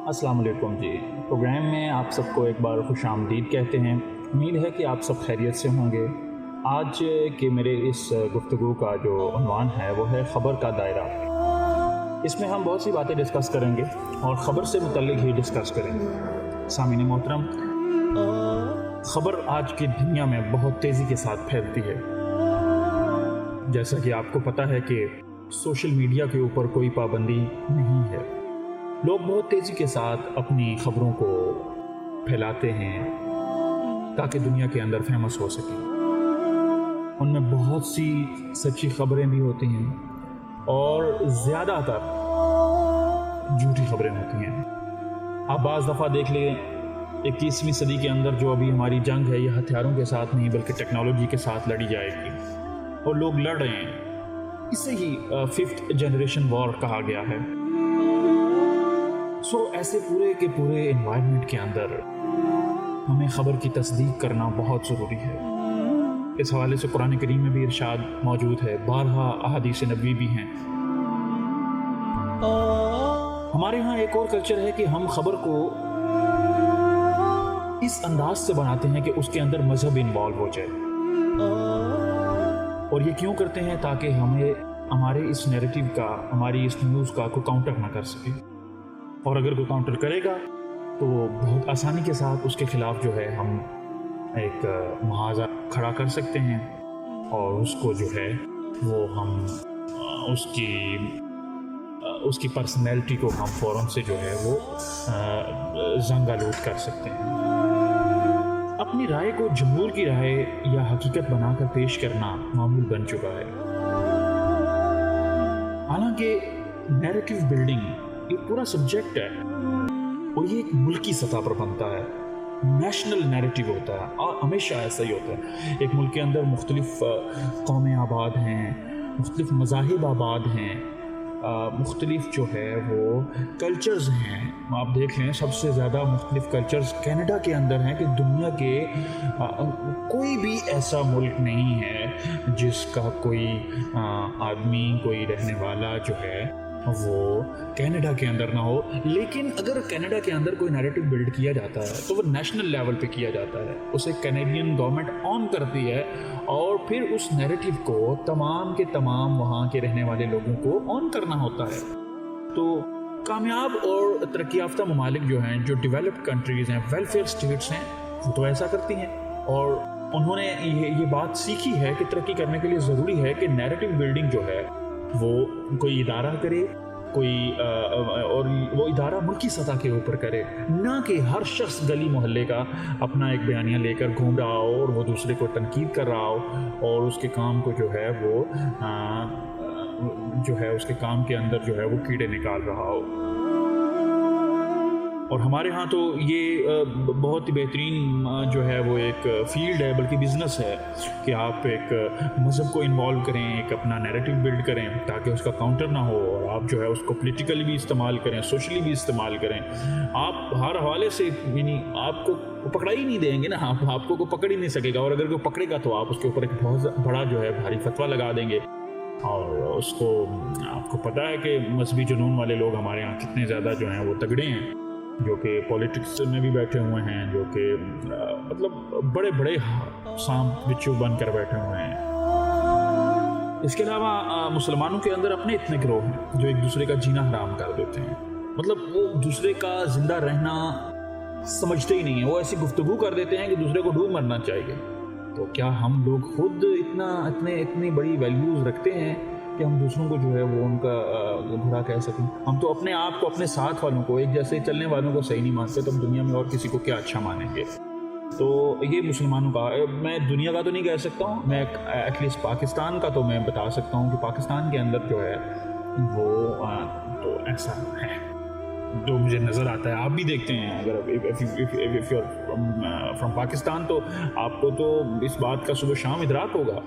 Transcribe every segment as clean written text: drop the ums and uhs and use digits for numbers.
السلام علیکم جی، پروگرام میں آپ سب کو ایک بار خوش آمدید کہتے ہیں۔ امید ہے کہ آپ سب خیریت سے ہوں گے۔ آج کے میرے اس گفتگو کا جو عنوان ہے وہ ہے خبر کا دائرہ۔ اس میں ہم بہت سی باتیں ڈسکس کریں گے اور خبر سے متعلق ہی ڈسکس کریں گے۔ سامعین محترم، خبر آج کی دنیا میں بہت تیزی کے ساتھ پھیلتی ہے۔ جیسا کہ آپ کو پتہ ہے کہ سوشل میڈیا کے اوپر کوئی پابندی نہیں ہے۔ لوگ بہت تیزی کے ساتھ اپنی خبروں کو پھیلاتے ہیں تاکہ دنیا کے اندر فیمس ہو سکیں۔ ان میں بہت سی سچی خبریں بھی ہوتی ہیں اور زیادہ تر جھوٹی خبریں ہوتی ہیں۔ آپ بعض دفعہ دیکھ لیں 21ویں صدی کے اندر جو ابھی ہماری جنگ ہے یہ ہتھیاروں کے ساتھ نہیں بلکہ ٹیکنالوجی کے ساتھ لڑی جائے گی، اور لوگ لڑ رہے ہیں۔ اسے ہی 5th جنریشن وار کہا گیا ہے۔ ایسے پورے کے پورے انوائرمنٹ کے اندر ہمیں خبر کی تصدیق کرنا بہت ضروری ہے۔ اس حوالے سے قرآن کریم میں بھی ارشاد موجود ہے، بارہا احادیث نبوی بھی ہیں۔ ہمارے ہاں ایک اور کلچر ہے کہ ہم خبر کو اس انداز سے بناتے ہیں کہ اس کے اندر مذہب انوالو ہو جائے، اور یہ کیوں کرتے ہیں؟ تاکہ ہمارے اس نیریٹو کا، ہماری اس نیوز کا کوئی کاؤنٹر نہ کر سکے، اور اگر کوئی کاؤنٹر کرے گا تو بہت آسانی کے ساتھ اس کے خلاف جو ہے ہم ایک محاذ کھڑا کر سکتے ہیں، اور اس کو جو ہے وہ ہم اس کی پرسنالٹی کو ہم فوراً سے جو ہے وہ زنگ آلود کر سکتے ہیں۔ اپنی رائے کو جمہور کی رائے یا حقیقت بنا کر پیش کرنا معمول بن چکا ہے۔ حالانکہ نیریٹو بلڈنگ ایک پورا سبجیکٹ ہے، اور یہ ایک ملکی سطح پر بنتا ہے، نیشنل نیریٹو ہوتا ہے، اور ہمیشہ ایسا ہی ہوتا ہے۔ ایک ملک کے اندر مختلف قومیں آباد ہیں، مختلف مذاہب آباد ہیں، مختلف جو ہے وہ کلچرز ہیں۔ آپ دیکھ لیں سب سے زیادہ مختلف کلچرز کینیڈا کے اندر ہیں، کہ دنیا کے کوئی بھی ایسا ملک نہیں ہے جس کا کوئی آدمی، کوئی رہنے والا جو ہے وہ کینیڈا کے اندر نہ ہو۔ لیکن اگر کینیڈا کے اندر کوئی نیریٹو بلڈ کیا جاتا ہے تو وہ نیشنل لیول پہ کیا جاتا ہے، اسے کینیڈین گورنمنٹ آن کرتی ہے، اور پھر اس نیریٹو کو تمام کے تمام وہاں کے رہنے والے لوگوں کو آن کرنا ہوتا ہے۔ تو کامیاب اور ترقی یافتہ ممالک جو ہیں، جو ڈیولپڈ کنٹریز ہیں، ویلفیئر اسٹیٹس ہیں، وہ تو ایسا کرتی ہیں، اور انہوں نے یہ بات سیکھی ہے کہ ترقی کرنے کے لیے ضروری ہے کہ نیریٹو بلڈنگ جو ہے وہ کوئی ادارہ کرے، اور وہ ادارہ ملکی سطح کے اوپر کرے، نہ کہ ہر شخص گلی محلے کا اپنا ایک بیانیہ لے کر گھوم رہا ہو اور وہ دوسرے کو تنقید کر رہا ہو، اور اس کے کام کو جو ہے وہ اس کے کام کے اندر جو ہے وہ کیڑے نکال رہا ہو۔ اور ہمارے ہاں تو یہ بہت ہی بہترین جو ہے وہ ایک فیلڈ ہے، بلکہ بزنس ہے، کہ آپ ایک مذہب کو انوالو کریں، ایک اپنا نیریٹو بلڈ کریں تاکہ اس کا کاؤنٹر نہ ہو، اور آپ جو ہے اس کو پولیٹیکلی بھی استعمال کریں، سوشلی بھی استعمال کریں۔ آپ ہر حوالے سے، یعنی آپ کو پکڑا ہی نہیں دیں گے نا، آپ کو کوئی پکڑ ہی نہیں سکے گا، اور اگر کوئی پکڑے گا تو آپ اس کے اوپر ایک بہت بڑا جو ہے بھاری فتویٰ لگا دیں گے۔ اور اس کو آپ کو پتہ ہے کہ مذہبی جنون والے لوگ ہمارے یہاں کتنے زیادہ جو ہیں وہ تگڑے ہیں، جو کہ پولیٹکس میں بھی بیٹھے ہوئے ہیں، جو کہ مطلب بڑے بڑے سانپ بچھو بن کر بیٹھے ہوئے ہیں۔ اس کے علاوہ مسلمانوں کے اندر اپنے اتنے گروہ ہیں جو ایک دوسرے کا جینا حرام کر دیتے ہیں، مطلب وہ دوسرے کا زندہ رہنا سمجھتے ہی نہیں ہیں، وہ ایسی گفتگو کر دیتے ہیں کہ دوسرے کو ڈوب مرنا چاہیے۔ تو کیا ہم لوگ خود اتنی بڑی ویلیوز رکھتے ہیں کہ ہم دوسروں کو جو ہے وہ ان کا برا کہہ سکیں؟ ہم تو اپنے آپ کو، اپنے ساتھ والوں کو، ایک جیسے چلنے والوں کو صحیح نہیں مانتے، تو ہم دنیا میں اور کسی کو کیا اچھا مانیں گے؟ تو یہ مسلمانوں کا، میں دنیا کا تو نہیں کہہ سکتا ہوں، میں ایٹ لیسٹ پاکستان کا تو میں بتا سکتا ہوں کہ پاکستان کے اندر جو ہے وہ تو ایسا ہے جو مجھے نظر آتا ہے۔ آپ بھی دیکھتے ہیں، اگر فرام پاکستان تو آپ کو تو اس بات کا صبح شام ادراک ہوگا۔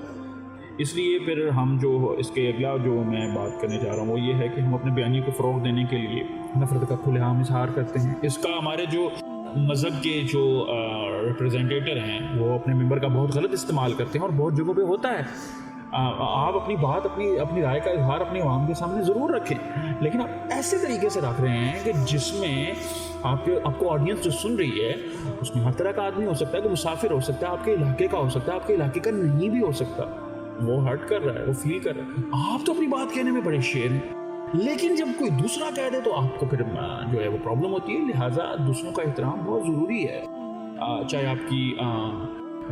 اس لیے پھر ہم جو اس کے اگلا جو میں بات کرنے جا رہا ہوں وہ یہ ہے کہ ہم اپنے بیانیے کو فروغ دینے کے لیے نفرت کا کھلے عام اظہار کرتے ہیں۔ اس کا ہمارے جو مذہب کے جو ریپریزنٹیٹر ہیں وہ اپنے ممبر کا بہت غلط استعمال کرتے ہیں، اور بہت جگہوں پہ ہوتا ہے۔ آپ اپنی بات اپنی رائے کا اظہار اپنی عوام کے سامنے ضرور رکھیں، لیکن آپ ایسے طریقے سے رکھ رہے ہیں کہ جس میں آپ کو آڈینس جو سن رہی ہے اس میں ہر طرح کا آدمی ہو سکتا ہے، کہ مسافر ہو سکتا ہے، آپ کے علاقے کا ہو سکتا ہے، آپ کے علاقے کا نہیں بھی ہو سکتا، وہ ہرٹ کر رہا ہے، وہ فیل کر رہا ہے۔ آپ تو اپنی بات کہنے میں بڑے شیر ہیں، لیکن جب کوئی دوسرا کہہ دے تو آپ کو پھر جو ہے وہ پرابلم ہوتی ہے۔ لہٰذا دوسروں کا احترام بہت ضروری ہے، چاہے آپ کی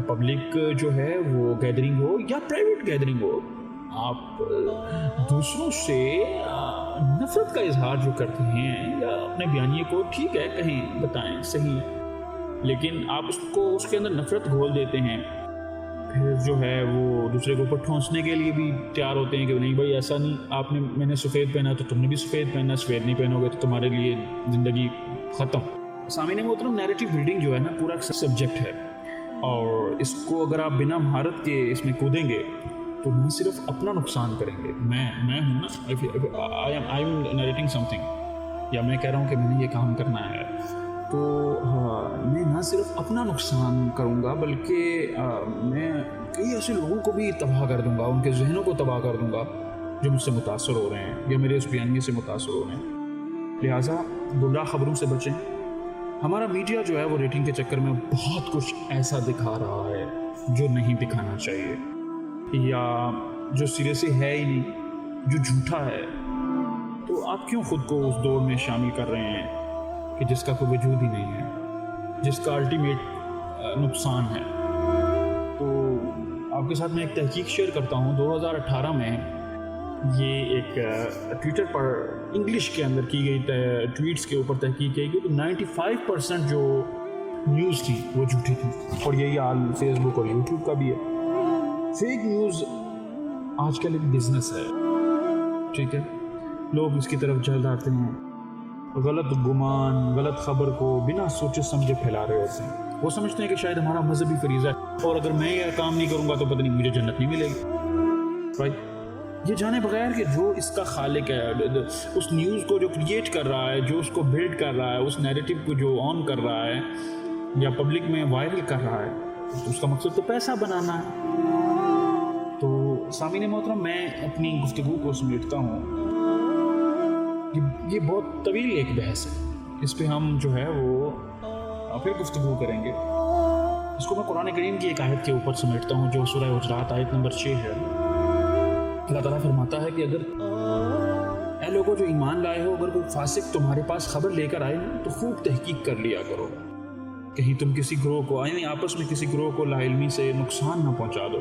پبلک جو ہے وہ گیدرنگ ہو یا پرائیویٹ گیدرنگ ہو۔ آپ دوسروں سے نفرت کا اظہار جو کرتے ہیں یا اپنے بیانیے کو ٹھیک ہے کہیں بتائیں صحیح ہے، لیکن آپ اس کے اندر نفرت گھول دیتے ہیں، پھر جو ہے وہ دوسرے کے اوپر ٹھونسنے کے لیے بھی تیار ہوتے ہیں کہ نہیں بھائی ایسا نہیں، میں نے سفید پہنا تو تم نے بھی سفید پہننا، سفید نہیں پہنو گے تو تمہارے لیے زندگی ختم۔ سامعین محترم، نیریٹو بلڈنگ جو ہے نا پورا سبجیکٹ ہے، اور اس کو اگر آپ بنا مہارت کے اس میں کودیں گے تو نہ صرف اپنا نقصان کریں گے، میں ہوں نا، آئی ایم نیریٹنگ سم تھنگ، یا میں کہہ رہا ہوں کہ میں نے یہ کام کرنا ہے، تو میں نہ صرف اپنا نقصان کروں گا بلکہ میں کئی ایسے لوگوں کو بھی تباہ کر دوں گا، ان کے ذہنوں کو تباہ کر دوں گا جو مجھ سے متاثر ہو رہے ہیں یا میرے اس بیانیے سے متاثر ہو رہے ہیں۔ لہٰذا گمراہ خبروں سے بچیں۔ ہمارا میڈیا جو ہے وہ ریٹنگ کے چکر میں بہت کچھ ایسا دکھا رہا ہے جو نہیں دکھانا چاہیے، یا جو سرے سے ہے ہی نہیں، جو جھوٹا ہے۔ تو آپ کیوں خود کو اس دوڑ میں شامل کر رہے ہیں کہ جس کا کوئی وجود ہی نہیں ہے، جس کا الٹیمیٹ نقصان ہے؟ تو آپ کے ساتھ میں ایک تحقیق شیئر کرتا ہوں۔ 2018 میں یہ ایک ٹویٹر پر انگلش کے اندر کی گئی ٹویٹس کے اوپر تحقیق کی گئی کہ 95% جو نیوز تھی وہ جھوٹی تھی، اور یہی حال فیس بک اور یوٹیوب کا بھی ہے۔ فیک نیوز آج کل ایک بزنس ہے، ٹھیک ہے، لوگ اس کی طرف جلد آتے ہیں، غلط گمان، غلط خبر کو بنا سوچے سمجھے پھیلا رہے ہوتے ہیں۔ وہ سمجھتے ہیں کہ شاید ہمارا مذہبی فریضہ ہے، اور اگر میں یہ کام نہیں کروں گا تو پتہ نہیں مجھے جنت نہیں ملے گی، رائٹ؟ یہ جانے بغیر کہ جو اس کا خالق ہے، اس نیوز کو جو کریٹ کر رہا ہے، جو اس کو بلڈ کر رہا ہے، اس نیریٹو کو جو آن کر رہا ہے یا پبلک میں وائرل کر رہا ہے، تو اس کا مقصد تو پیسہ بنانا ہے۔ تو سامعین محترم، میں اپنی گفتگو کو سمیٹتا ہوں۔ یہ بہت طویل ایک بحث ہے، اس پہ ہم جو ہے وہ پھر گفتگو کریں گے۔ اس کو میں قرآن کریم کی ایک آیت کے اوپر سمیٹتا ہوں جو سورہ حجرات آیت نمبر 6 ہے۔ اللہ تعالیٰ فرماتا ہے کہ اگر اے لوگوں جو ایمان لائے ہو، اگر کوئی فاسق تمہارے پاس خبر لے کر آئے تو خوب تحقیق کر لیا کرو، کہیں تم کسی گروہ کو یعنی آپس میں کسی گروہ کو لا علمی سے نقصان نہ پہنچا دو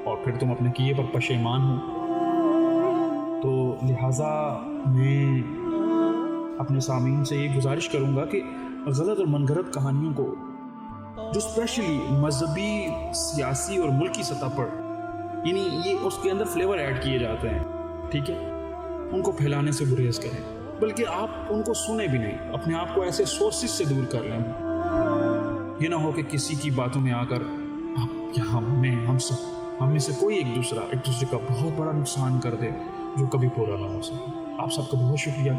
اور پھر تم اپنے کیے پر پشیمان ہو۔ تو لہٰذا میں اپنے سامعین سے یہ گزارش کروں گا کہ غلط اور من گھڑت کہانیوں کو، جو اسپیشلی مذہبی، سیاسی اور ملکی سطح پر، یعنی یہ اس کے اندر فلیور ایڈ کیے جاتے ہیں، ٹھیک ہے، ان کو پھیلانے سے گریز کریں، بلکہ آپ ان کو سنیں بھی نہیں، اپنے آپ کو ایسے سورسز سے دور کر لیں۔ یہ نہ ہو کہ کسی کی باتوں میں آ کر آپ یا ہم میں سے کوئی ایک دوسرے کا بہت بڑا نقصان کر دے جو کبھی پورا نہ ہو سکے۔ آپ سب کا بہت شکریہ۔